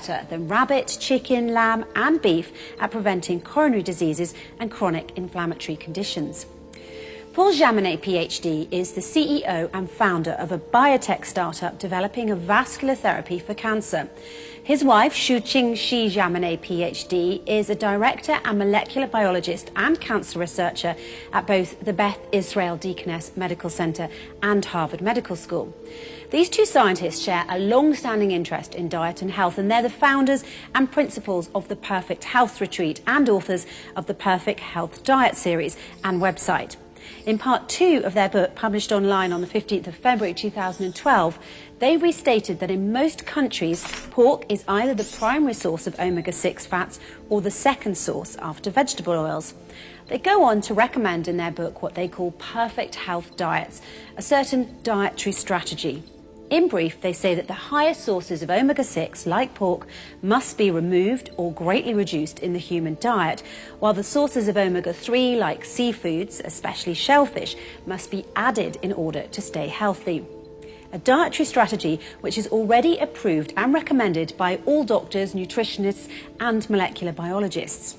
better than rabbit, chicken, lamb and beef at preventing coronary diseases and chronic inflammatory conditions. Paul Jaminet, PhD, is the CEO and founder of a biotech startup developing a vascular therapy for cancer. His wife, Shuqing Shi Jaminet, PhD, is a director and molecular biologist and cancer researcher at both the Beth Israel Deaconess Medical Center and Harvard Medical School. These two scientists share a long-standing interest in diet and health, and they're the founders and principals of the Perfect Health Retreat and authors of the Perfect Health Diet series and website. In part 2 of their book, published online on the 15th of February 2012, they restated that in most countries, pork is either the primary source of omega-6 fats or the second source after vegetable oils. They go on to recommend in their book what they call perfect health diets, a certain dietary strategy. In brief, they say that the highest sources of omega-6, like pork, must be removed or greatly reduced in the human diet, while the sources of omega-3, like seafoods, especially shellfish, must be added in order to stay healthy. A dietary strategy which is already approved and recommended by all doctors, nutritionists and molecular biologists.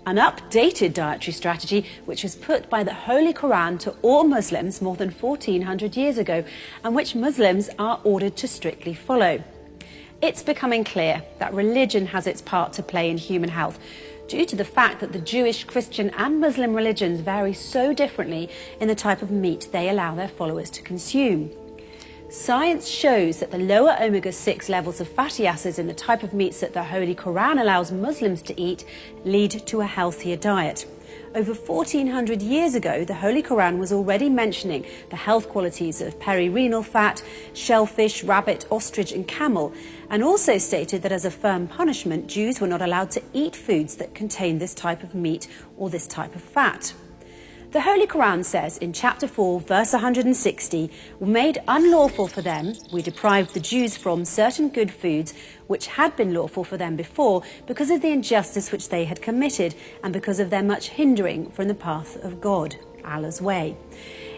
An updated dietary strategy which was put by the Holy Quran to all Muslims more than 1400 years ago and which Muslims are ordered to strictly follow. It's becoming clear that religion has its part to play in human health due to the fact that the Jewish, Christian and Muslim religions vary so differently in the type of meat they allow their followers to consume. Science shows that the lower omega-6 levels of fatty acids in the type of meats that the Holy Quran allows Muslims to eat lead to a healthier diet. Over 1400 years ago, the Holy Quran was already mentioning the health qualities of perirenal fat, shellfish, rabbit, ostrich and camel, and also stated that as a firm punishment, Jews were not allowed to eat foods that contain this type of meat or this type of fat. The Holy Quran says in chapter 4, verse 160, "We made unlawful for them, we deprived the Jews from certain good foods which had been lawful for them before because of the injustice which they had committed and because of their much hindering from the path of God, Allah's way."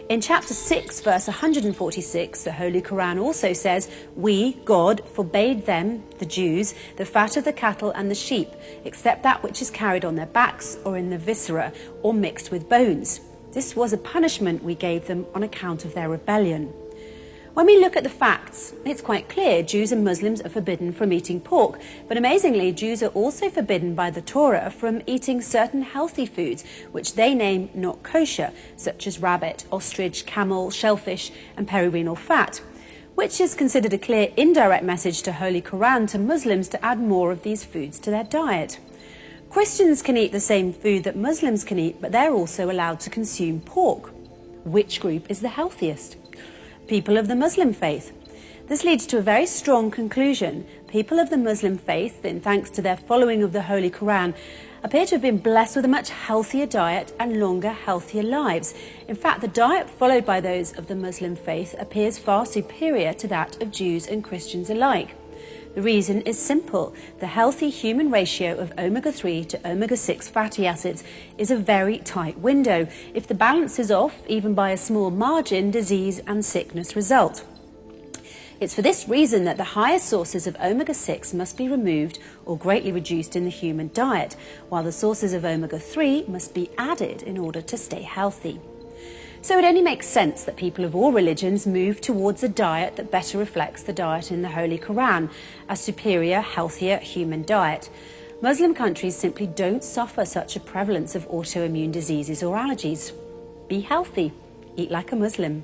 In chapter 6, verse 146, the Holy Quran also says, "We, God, forbade them, the Jews, the fat of the cattle and the sheep, except that which is carried on their backs or in the viscera or mixed with bones. This was a punishment we gave them on account of their rebellion." When we look at the facts, it's quite clear Jews and Muslims are forbidden from eating pork, but amazingly, Jews are also forbidden by the Torah from eating certain healthy foods, which they name not kosher, such as rabbit, ostrich, camel, shellfish and perirenal fat, which is considered a clear indirect message to Holy Quran to Muslims to add more of these foods to their diet. Christians can eat the same food that Muslims can eat, but they're also allowed to consume pork. Which group is the healthiest? People of the Muslim faith. This leads to a very strong conclusion. People of the Muslim faith, in thanks to their following of the Holy Quran, appear to have been blessed with a much healthier diet and longer, healthier lives. In fact, the diet followed by those of the Muslim faith appears far superior to that of Jews and Christians alike. The reason is simple. The healthy human ratio of omega-3 to omega-6 fatty acids is a very tight window. If the balance is off, even by a small margin, disease and sickness result. It's for this reason that the highest sources of omega-6 must be removed or greatly reduced in the human diet, while the sources of omega-3 must be added in order to stay healthy. So it only makes sense that people of all religions move towards a diet that better reflects the diet in the Holy Quran, a superior, healthier human diet. Muslim countries simply don't suffer such a prevalence of autoimmune diseases or allergies. Be healthy. Eat like a Muslim.